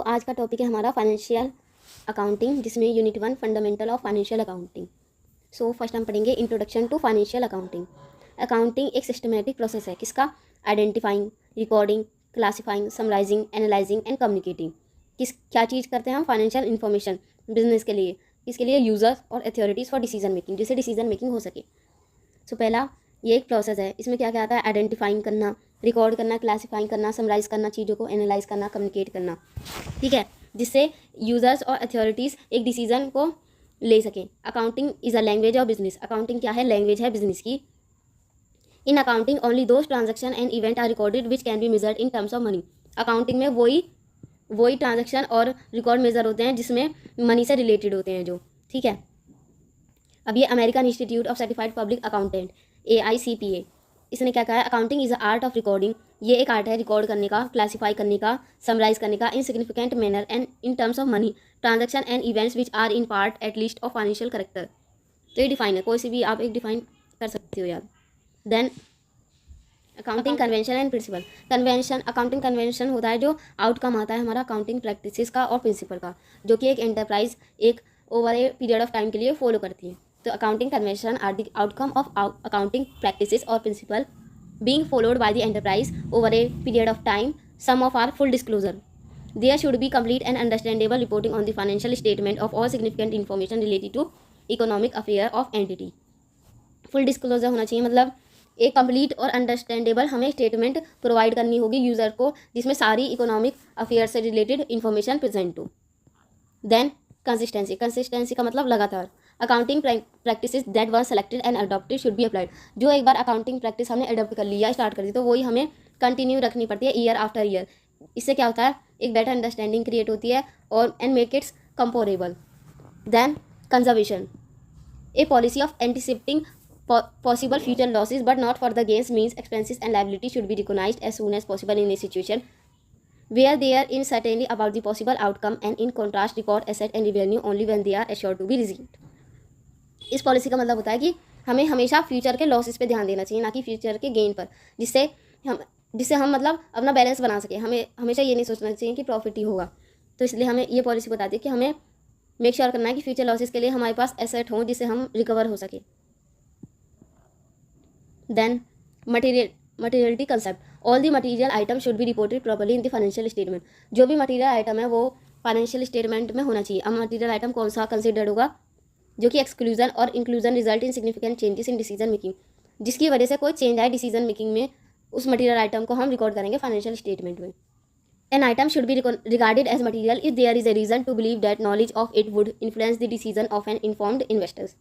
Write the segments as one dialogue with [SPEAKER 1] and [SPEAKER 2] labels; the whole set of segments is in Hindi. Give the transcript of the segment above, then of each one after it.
[SPEAKER 1] आज का टॉपिक है हमारा फाइनेंशियल अकाउंटिंग, जिसमें unit 1 fundamental of financial accounting. So first हम पढ़ेंगे introduction to financial accounting. Accounting एक सिस्टमेटिक प्रोसेस है किसका? Identifying, recording, classifying, summarising, analysing and communicating. क्या चीज़ करते हैं हम? फाइनेंशियल इन्फॉर्मेशन बिजनेस के लिए, किसके लिए? यूजर्स और अथॉरिटीज़ फॉर डिसीजन मेकिंग, जिससे डिसीजन मेकिंग हो सके। सो पहला ये एक प्रोसेस है, इसमें क्या क्या आता है? आइडेंटिफाइंग करना, रिकॉर्ड करना, क्लासिफाइंग करना, समराइज करना, चीज़ों को एनालाइज करना, कम्युनिकेट करना, ठीक है, जिससे यूजर्स और अथॉरिटीज़ एक डिसीजन को ले सकें। Accounting is a language of business. Accounting क्या है? लैंग्वेज है बिजनेस की। In accounting only those transaction and event are recorded which can be measured in terms of money. Accounting में वही ट्रांजेक्शन और रिकॉर्ड मेजर होते हैं जिसमें मनी से रिलेटेड होते हैं जो, ठीक है। अब ये American institute of certified public accountant AICPA, इसने क्या कहा है? Accounting is art of recording. ये एक आर्ट है रिकॉर्ड करने का, क्लासीफाई करने का, समराइज करने का in significant manner and in terms of money transaction and events which are in part at least of financial character. तो ये डिफाइन है, कोई सी भी आप एक डिफाइन कर सकते हो यार। Then accounting convention and principle. Convention, accounting convention होता है जो आउटकम आता है हमारा अकाउंटिंग प्रैक्टिसेस का और प्रिंसिपल का, जो कि एक एंटरप्राइज एक over a period of time के लिए फॉलो करती है। तो accounting convention are the outcome of accounting practices और principle being followed by the enterprise over a period of time. Some of are full disclosure. There should be complete and understandable reporting on the financial statement of all significant information related to economic affair of entity. Full disclosure होना चाहिए, मतलब एक कंप्लीट और अंडरस्टैंडेबल हमें स्टेटमेंट प्रोवाइड करनी होगी यूज़र को, जिसमें सारी इकोनॉमिक अफेयर से रिलेटेड इन्फॉर्मेशन प्रेजेंट हो। Then consistency. कंसिस्टेंसी का मतलब लगातार। Accounting practices that were selected and adopted should be applied. जो एक बार अकाउंटिंग प्रैक्टिस हमने अडॉप्ट कर लिया, स्टार्ट कर दी, तो वही हमें कंटिन्यू रखनी पड़ती है ईयर आफ्टर ईयर। इससे क्या होता है? एक बेटर अंडरस्टैंडिंग क्रिएट होती है और and make its comparable. Then conservation, a policy of anticipating possible future losses but not for the gains means expenses and liability should be recognized as soon as possible in a situation where they are uncertainty about the possible outcome and in contrast record asset and revenue only when they are assured to be received. इस पॉलिसी का मतलब होता है कि हमें हमेशा फ्यूचर के लॉसेस पे ध्यान देना चाहिए, ना कि फ्यूचर के गेन पर, जिससे हम मतलब अपना बैलेंस बना सके। हमें हमेशा ये नहीं सोचना चाहिए कि प्रॉफिट ही होगा। तो इसलिए हमें ये पॉलिसी बताती है कि हमें मेक श्योर करना है कि फ्यूचर लॉसेस के लिए हमारे पास एसेट हों जिससे हम रिकवर हो सके। Then materiality concept. All the material item should be reported properly in the financial statement. जो भी मटेरियल आइटम है वो फाइनेंशियल स्टेटमेंट में होना चाहिए। अब मटेरियल आइटम कौन सा कंसिडर्ड होगा? जो कि एक्सक्लूजन और inclusion result in significant changes in decision making, जिसकी वजह से कोई चेंज आए डिसीजन मेकिंग में, उस मटेरियल आइटम को हम रिकॉर्ड करेंगे फाइनेंशियल स्टेटमेंट में। An item should be regarded as material if there is a reason to believe that knowledge of it would influence the decision of an informed investors.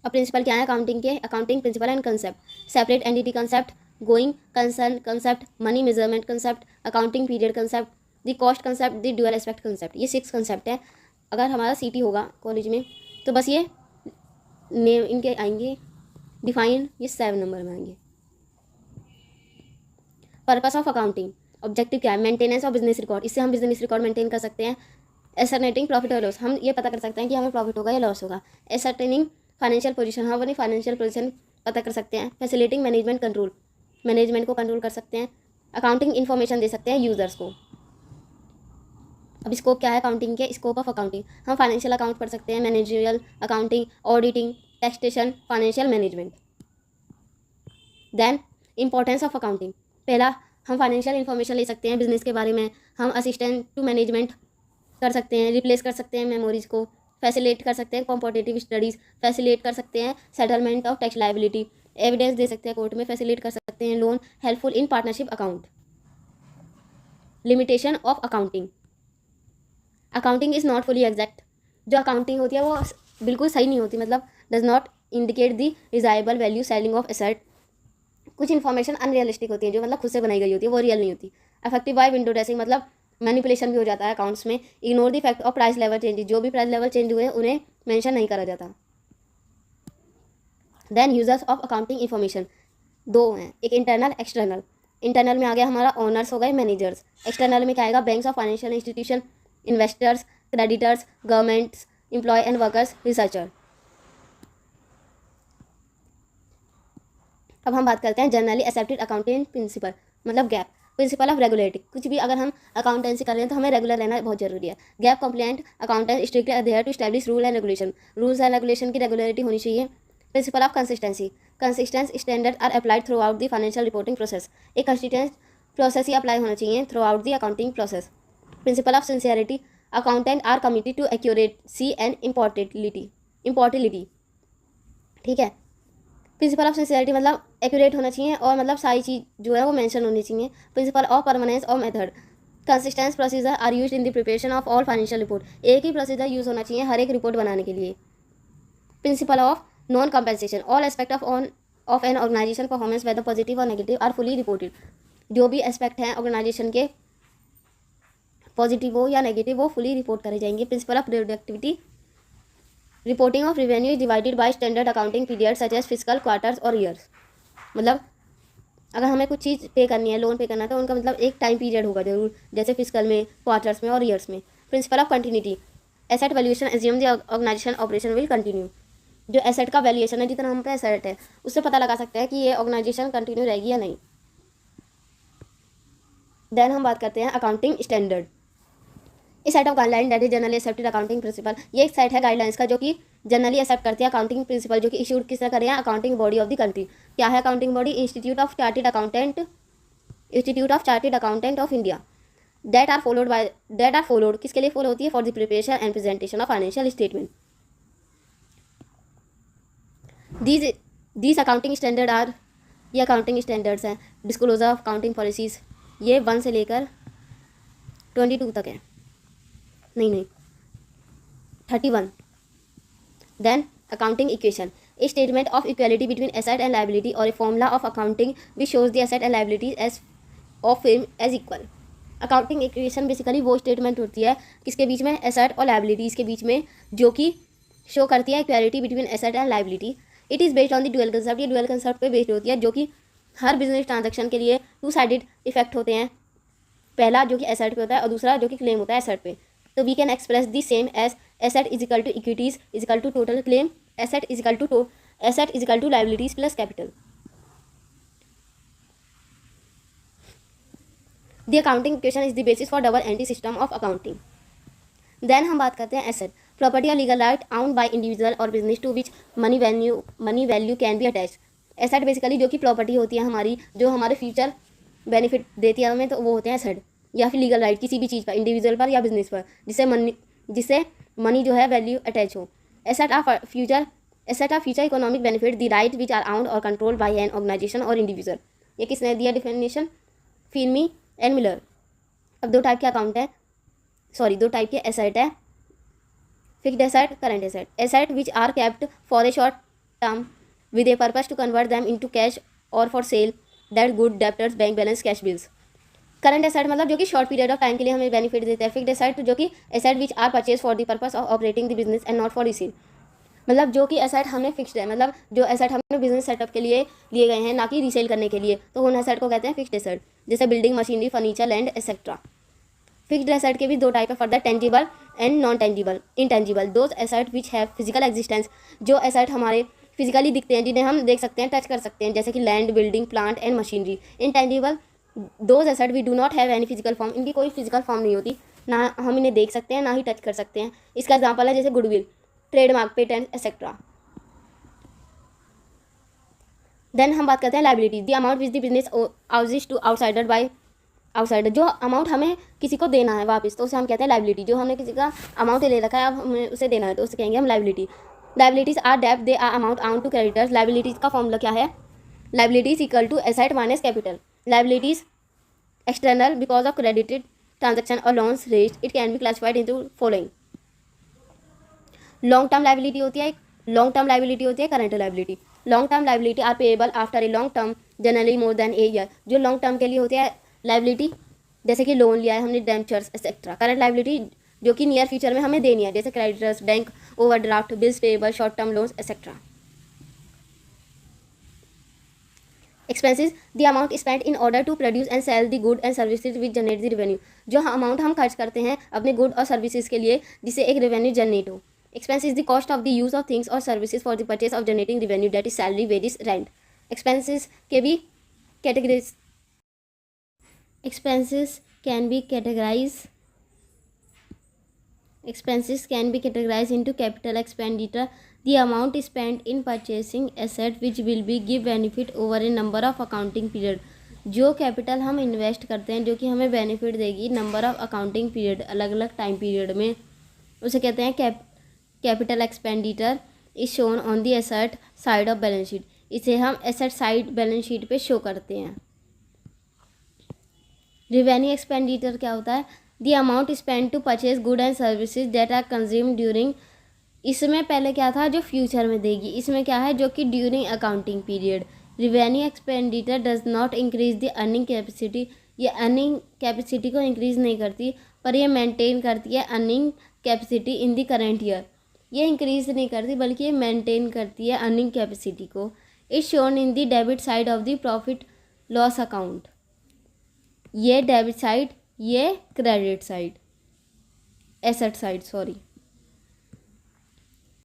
[SPEAKER 1] अब प्रिंसिपल क्या है अकाउंटिंग के? Accounting principle and concept. Separate entity concept, going concern concept, money measurement concept, accounting period concept, the cost concept, the dual aspect concept. ये 6 कंसेप्ट है। अगर हमारा CT होगा कॉलेज में तो बस ये नेम इनके आएंगे डिफाइन, ये 7 नंबर में आएंगे। पर्पस ऑफ अकाउंटिंग, ऑब्जेक्टिव क्या है? Maintenance of business record. इससे हम बिजनेस रिकॉर्ड मेंटेन कर सकते हैं। एसर्टेनिंग प्रॉफिट और लॉस, हम ये पता कर सकते हैं कि हमें प्रॉफिट होगा या लॉस होगा। एसर्टेनिंग फाइनेंशियल पोजीशन, हम अपनी फाइनेंशियल पोजीशन पता कर सकते हैं। फैसिलिटिंग मैनेजमेंट कंट्रोल, मैनेजमेंट को कंट्रोल कर सकते हैं। अकाउंटिंग इन्फॉर्मेशन दे सकते हैं यूजर्स को। अब स्कोप क्या है अकाउंटिंग के? स्कोप ऑफ अकाउंटिंग, हम फाइनेंशियल अकाउंट पढ़ सकते हैं, managerial accounting, auditing, taxation, financial management. Then importance of accounting, पहला हम फाइनेंशियल इन्फॉर्मेशन ले सकते हैं बिजनेस के बारे में, हम असिस्टेंट टू मैनेजमेंट कर सकते हैं, रिप्लेस कर सकते हैं मेमोरीज को, फैसिलेट कर सकते हैं कॉम्पिटिटिव स्टडीज़, फैसिलेट कर सकते हैं settlement of tax liability, evidence दे सकते हैं कोर्ट में, फैसिलेट कर सकते हैं loan, helpful in partnership account. Limitation of accounting, accounting is not fully exact. जो अकाउंटिंग होती है वो बिल्कुल सही नहीं होती, मतलब does not indicate the desirable value selling of asset. कुछ इन्फॉर्मेशन अनरियलिस्टिक होती है, जो मतलब खुद से बनाई गई होती है, वो रियल नहीं होती। अफेक्टिव बाय विंडो ड्रेसिंग, मतलब मैनिपुलेशन भी हो जाता है अकाउंट्स में। Ignore the fact of price level changes, जो भी प्राइस लेवल चेंज हुए हैं उन्हें मेंशन नहीं करा जाता। Then users of accounting information, 2 हैं, एक इंटरनल एक्सटर्नल। इंटरनल में आ गया हमारा ओनर्स हो गए, मैनेजर्स। एक्सटर्नल में क्या आएगा? Banks of financial institution, investors, creditors, governments, employ and workers, researcher. अब हम बात करते हैं जनरली एक्सेप्टेड अकाउंटिंग प्रिंसिपल, मतलब गैप। प्रिंसिपल ऑफ रेगुलेटिंग, कुछ भी अगर हम अकाउंटेंसी कर रहे हैं तो हमें रेगुलर रहना बहुत जरूरी है। GAAP compliant accountant strictly adhere to establish rule and regulation, rules and regulation की रेगुलरिटी होनी चाहिए। Principle of consistency, consistent standard are applied throughout the financial reporting process, एक कंसिस्टेंट प्रोसेस ही अप्लाई होना चाहिए throughout the accounting process. Principle of sincerity, accountant are committed to accuracy and impartiality, ठीक है। प्रिंसिपल ऑफ सिंसियरिटी मतलब एक्यूरेट होना चाहिए और मतलब सारी चीज़ जो है वो मेंशन होनी चाहिए। प्रिंसिपल ऑफ परमानेंस और method, consistence procedure are use in the preparation of all financial report, एक ही प्रोसीजर यूज़ होना चाहिए हर एक रिपोर्ट बनाने के लिए। Principle of non compensation, all aspect of an organisation performance whether positive और नेगेटिव आर फुली रिपोर्टेड, जो भी एस्पेक्ट हैं ऑर्गेनाइजेशन के पॉजिटिव हो या नेगेटिव वो फुली रिपोर्ट करे जाएंगे। Principle of productivity, reporting of revenue is divided by standard accounting period such as physical quarters और ईयर्स, मतलब अगर हमें कुछ चीज़ पे करनी है, लोन पे करना है तो उनका मतलब एक टाइम पीरियड होगा जरूर, जैसे फिजिकल में, क्वार्टर्स में और ईयर्स में। Principle of continuity, asset valuation assume the organisation operation will continue, जो एसेट का वैल्यूएशन है, जितना हम पे एसेट है उससे पता लगा सकते हैं कि ये ऑर्गेनाइजेशन कंटिन्यू रहेगी या नहीं। देन हम बात करते हैं अकाउंटिंग स्टैंडर्ड, इस set of guideline that is generally accepted accounting principal, ये एक सेट है गाइडलाइंस का जो कि जनरली एक्सेप्ट करते हैं अकाउंटिंग प्रिंसिपल, जो कि इशूड किसने करे हैं, accounting body of the country. क्या है accounting body? Institute of chartered accountant of India, that are followed किसके लिए फॉलो होती है, for the preparation and presentation of financial statement. These accounting standard are, ये अकाउंटिंग स्टैंडर्ड्स हैं। डिस्क्लोजर ऑफ अकाउंटिंग पॉलिसीज, ये 1 से लेकर 22 तक है, नहीं 31। Then accounting equation, a statement of equality between asset and liability और a formula of accounting which shows the asset and liability as of film as equal. Accounting equation basically वो स्टेटमेंट होती है किसके बीच में, एसेट और लायबिलिटीज़ के बीच में, जो कि शो करती है equality between asset and liability. It is based on the dual concept, ये ड्यूअल कंसेप्ट पे बेस्ड होती है, जो कि हर बिजनेस ट्रांजेक्शन के लिए 2 साइडेड इफेक्ट होते हैं, पहला जो कि एसेट पे होता है और दूसरा जो कि क्लेम होता है एसेट पे। तो we can express the same as asset is equal to equities is equal to total claim, asset is equal to liabilities plus capital. The accounting equation is the basis for double entry system of accounting. Then हम बात करते हैं एसेट, प्रॉपर्टी और legal right owned by individual और business to which money value can be attach. Asset basically जो कि प्रॉपर्टी होती है हमारी, जो हमारे फ्यूचर बेनिफिट देती है हमें, तो वो होते हैं एसेट, या फिर लीगल राइट किसी भी चीज़ पर, इंडिविजुअल पर या बिजनेस पर, जिससे मनी जो है वैल्यू अटैच हो। Asset of future economic benefit the right which are owned और कंट्रोल्ड बाय एन ऑर्गेनाइजेशन और इंडिविजुअल। ये किसने दिया डिफिनेशन, फिल्मी एंड मिलर। अब 2 टाइप के अकाउंट है, 2 टाइप के एसेट है, fixed asset, current asset. Asset which are kept for a short term with a purpose to convert them into cash और for sale, that good debtors bank balance cash bills. Current asset मतलब जो कि शॉर्ट पीरियड ऑफ टाइम के लिए हमें बेनिफिट देते हैं। फिक्स्ड एसेट जो कि asset which are purchase for the purpose of operating the business and not for receive, मतलब जो कि एसेट हमें फिक्स्ड है, मतलब जो एसेट हमने बिजनेस सेटअप के लिए लिए गए हैं, ना कि रीसेल करने के लिए, तो उन एसेट को कहते हैं फिक्स्ड एसेट, जैसे building, machinery, furniture, land etcetera. Fixed asset के भी 2 टाइप है further, tangible and non tangible. Intangible those asset which have physical existence, जो एसेट हमारे फिजिकली दिखते हैं, जिन्हें हम देख सकते हैं, टच कर सकते हैं, जैसे कि land, building, plant and machinery. Intangible those asset we do not have any physical form, इनकी कोई फिजिकल फॉर्म नहीं होती, ना हम इन्हें देख सकते हैं ना ही टच कर सकते हैं। इसका एग्जाम्पल है जैसे goodwill, trademark, patent etcetera. Then हम बात करते हैं liability, the amount which the business owes to outsider by outsider, जो अमाउंट हमें किसी को देना है वापस, तो उसे हम कहते हैं लायबिलिटी। जो हमने किसी का अमाउंट ले रखा है, अब हमें उसे देना है, तो उसे कहेंगे हम लायबिलिटी। लायबिलिटीज आर डेब्ट, they are amount owed to creditors. Liabilities का फॉर्मूला क्या है, liabilities equal to asset minus capital. Liabilities external because of credited transaction और loans raised, it can be classified into following. Long term liability होती है current liability. Long term liability are payable after a long term, generally more than a year. जो लॉन्ग टर्म के लिए होती है लायबिलिटी, जैसे कि लोन लिया है हमने, डेंचर्स एक्सेट्रा। करंट लायबिलिटी जो कि नियर फ्यूचर में हमें देनी है, जैसे creditors, bank overdraft, bills payable, short term loans etcetera. Expenses, the amount spent in order to produce and sell the good and services which generate the revenue. जो अमाउंट हम खर्च करते हैं अपने गुड और सर्विसेज के लिए, जिससे एक रेवेन्यू जनरेट हो। Expense is the cost of the use of things और services for the purchase of generating revenue, that is salary, wages, rent. Expenses के भी categories Expenses can be categorized into capital expenditure, the amount spent in purchasing asset which will be give benefit over a number of accounting period. जो कैपिटल हम इन्वेस्ट करते हैं जो कि हमें बेनिफिट देगी नंबर ऑफ अकाउंटिंग पीरियड, अलग अलग टाइम पीरियड में, उसे कहते हैं capital expenditure is shown on the asset side of balance sheet. इसे हम एसेट साइड बैलेंस शीट पे शो करते हैं. रिवेन्यू एक्सपेंडिचर क्या होता है? The amount spend to purchase good and services that are consume during. इसमें पहले क्या था? जो फ्यूचर में देगी. इसमें क्या है? जो कि during accounting period. Revenue expenditure does not increase the earning capacity. ये अर्निंग कैपेसिटी को इंक्रीज नहीं करती, पर ये मेंटेन करती है earning capacity in the current year. ये इंक्रीज नहीं करती बल्कि ये मेंटेन करती है अर्निंग कैपेसिटी को. Is shown in the debit side of the profit loss account. ये डेबिट साइड, ये credit side, asset side sorry.